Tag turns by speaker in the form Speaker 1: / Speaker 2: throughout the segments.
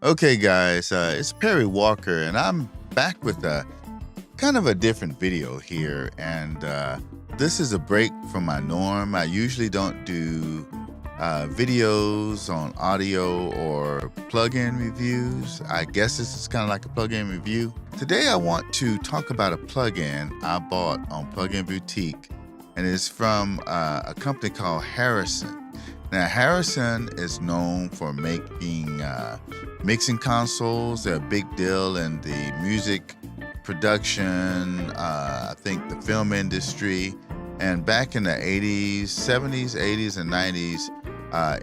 Speaker 1: Okay, guys, it's Perry Walker, and I'm back with a kind of a different video here. And this is a break from my norm. I usually don't do videos on audio or plugin reviews. I guess this is kind of like a plugin review. Today, I want to talk about a plugin I bought on Plugin Boutique, and it's from a company called Harrison. Now, Harrison is known for making mixing consoles. They're a big deal in the music production, I think the film industry, and back in the 80s, 70s, 80s, and 90s,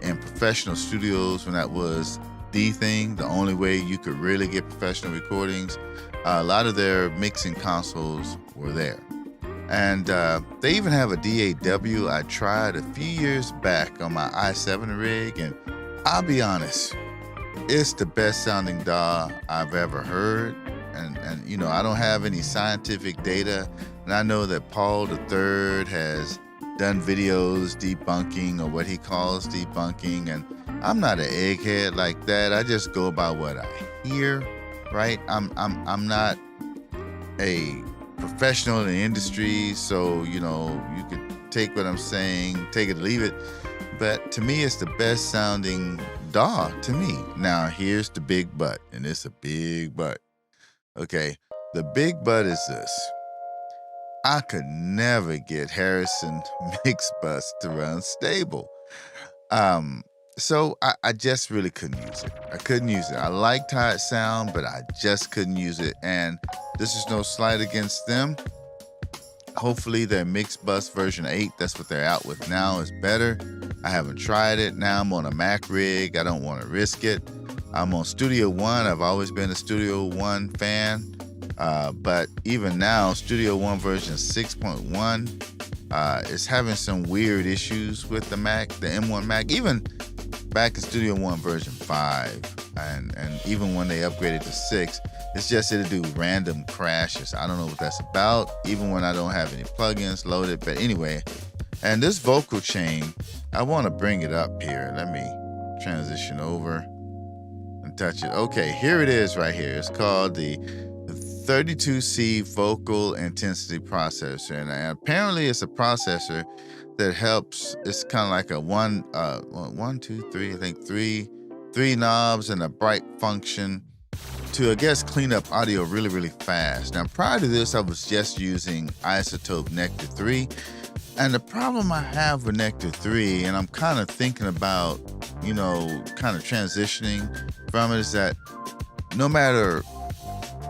Speaker 1: in professional studios when that was the thing, the only way you could really get professional recordings, a lot of their mixing consoles were there. And they even have a DAW I tried a few years back on my i7 rig, and I'll be honest, it's the best sounding DAW I've ever heard. And you know, I don't have any scientific data, and I know that Paul III has done videos debunking, or what he calls debunking, and I'm not an egghead like that. I just go by what I hear, right? I'm not a professional in the industry, so you know, you could take what I'm saying, take it or leave it, but to me it's the best sounding DAW to me. Now here's the big but, and it's a big but. Okay, the big but is this: I could never get Harrison mix bus to run stable. So I just really couldn't use it. I couldn't use it. I liked how it sounded, but I just couldn't use it. And this is no slight against them. Hopefully their mix bus version 8, that's what they're out with now, is better. I haven't tried it. Now I'm on a Mac rig. I don't want to risk it. I'm on Studio One. I've always been a Studio One fan. But even now, Studio One version 6.1 is having some weird issues with the Mac, the M1 Mac, even back in Studio One version 5. And even when they upgraded to 6, it's just it'll do random crashes. I don't know what that's about, even when I don't have any plugins loaded. But anyway, and this vocal chain, I want to bring it up here. Let me transition over and touch it. Okay, here it is right here. It's called the 32C vocal intensity processor, and apparently it's a processor that helps. It's kind of like a one, two, three, I think three knobs and a bright function to, I guess, clean up audio really, really fast. Now, prior to this, I was just using Isotope Nectar 3, and the problem I have with Nectar 3, and I'm kind of thinking about, you know, kind of transitioning from it, is that no matter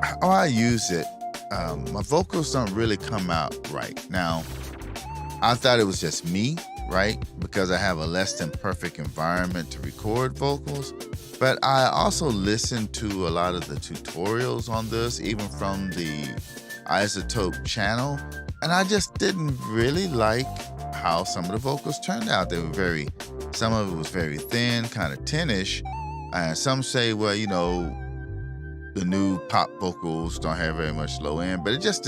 Speaker 1: how I use it, my vocals don't really come out right. Now, I thought it was just me, right? Because I have a less than perfect environment to record vocals. But I also listened to a lot of the tutorials on this, even from the Isotope channel, and I just didn't really like how some of the vocals turned out. They were some of it was very thin, kind of tinish, and some say, well, you know, the new pop vocals don't have very much low end, but it just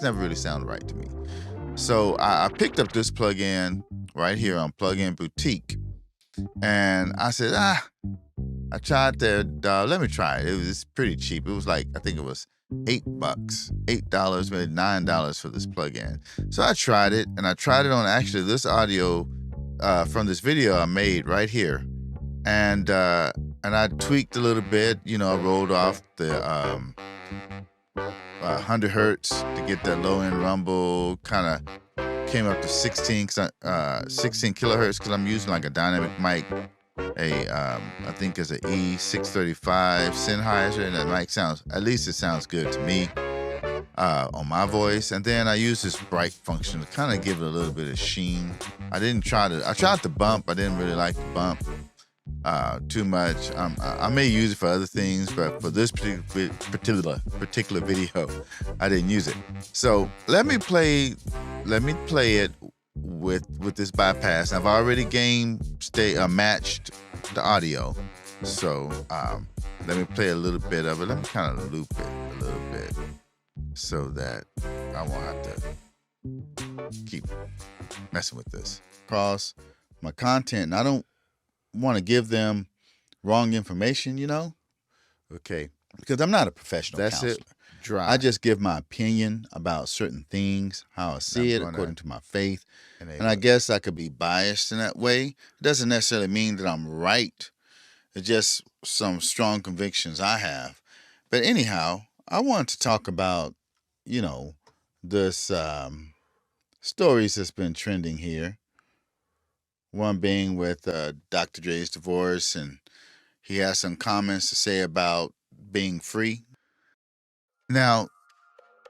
Speaker 1: never really sounded right to me. So I picked up this plugin right here on Plugin Boutique, and I said, I tried their let me try it. It's pretty cheap. It was like, I think it was $8, $8, maybe $9 for this plugin. So I tried it, and I tried it on actually this audio from this video I made right here, and I tweaked a little bit. You know, I rolled off the 100 hertz to get that low end rumble. Kind of came up to 16 kilohertz because I'm using like a dynamic mic. I think it's an E635 Sennheiser, and that mic sounds, at least it sounds good to me on my voice. And then I use this bright function to kind of give it a little bit of sheen. I tried the bump. I didn't really like the bump too much. I may use it for other things, but for this particular video, I didn't use it. So let me play it with this bypass. I've already matched the audio, so let me play a little bit of it. Let me kind of loop it a little bit so that I won't have to keep messing with this. Across my content, and I don't want to give them wrong information, you know. Okay, because I'm not a professional counselor. That's it. Dry. I just give my opinion about certain things, how I see it according to my faith. And I guess I could be biased in that way. It doesn't necessarily mean that I'm right. It's just some strong convictions I have. But anyhow, I wanted to talk about, this stories that's been trending here. One being with Dr. Dre's divorce, and he has some comments to say about being free. Now,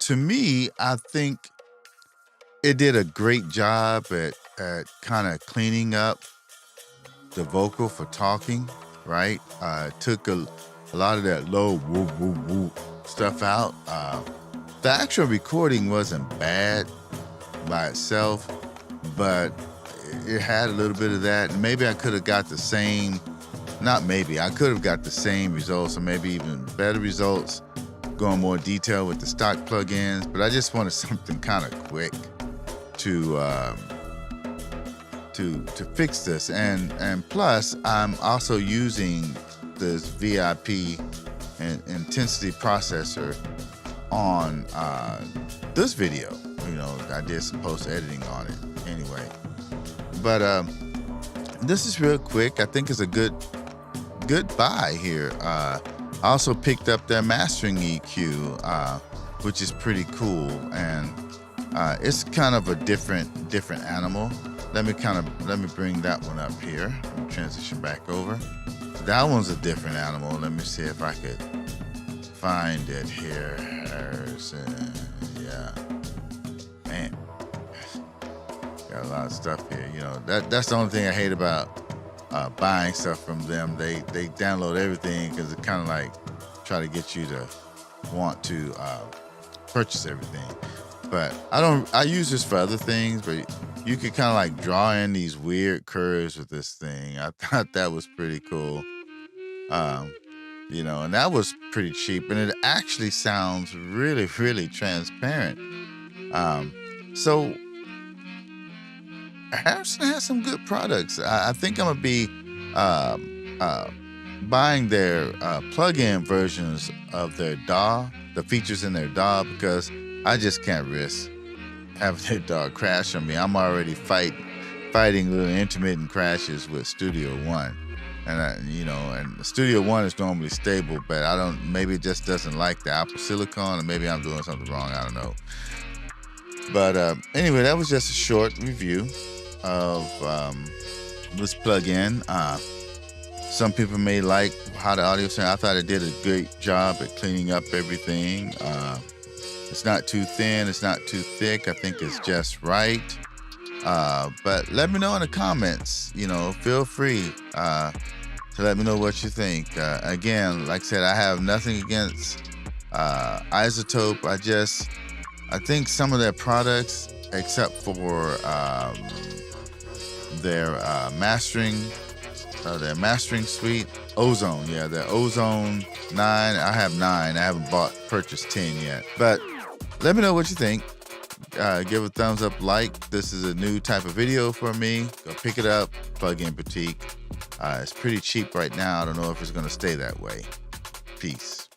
Speaker 1: to me, I think it did a great job at kind of cleaning up the vocal for talking, right? Took a lot of that low whoop, whoop, whoop stuff out. The actual recording wasn't bad by itself, but it had a little bit of that. And maybe I could have got the same, not maybe, I could have got the same results or maybe even better results going more detail with the stock plugins, but I just wanted something kind of quick to fix this, and plus I'm also using this VIP and intensity processor on this video. I did some post editing on it anyway, but this is real quick. I think it's a good buy here. I also picked up their mastering EQ, which is pretty cool, and it's kind of a different animal. Let me bring that one up here. Let me transition back over. That one's a different animal. Let me see if I could find it here. Yeah, man, got a lot of stuff here. That's the only thing I hate about buying stuff from them. They download everything because it kind of like try to get you to want to purchase everything. But I use this for other things, but you could kind of like draw in these weird curves with this thing. I thought that was pretty cool. And that was pretty cheap, and it actually sounds really, really transparent. So Harrison has some good products. I think I'm gonna be buying their plug-in versions of their DAW, the features in their DAW, because I just can't risk having their DAW crash on me. I'm already fighting little intermittent crashes with Studio One, and and Studio One is normally stable, but maybe it just doesn't like the Apple Silicon, or maybe I'm doing something wrong. I don't know. But anyway, that was just a short review of this plugin. Some people may like how the audio sounds. I thought it did a great job at cleaning up everything. It's not too thin, it's not too thick. I think it's just right. But let me know in the comments. Feel free to let me know what you think. Again, like I said, I have nothing against Isotope. I think some of their products, except for their mastering suite, Ozone. Yeah, the Ozone 9. I have 9. I haven't purchased 10 yet. But let me know what you think. Give a thumbs up, like. This is a new type of video for me. Go pick it up, Plug-in Boutique. It's pretty cheap right now. I don't know if it's going to stay that way. Peace.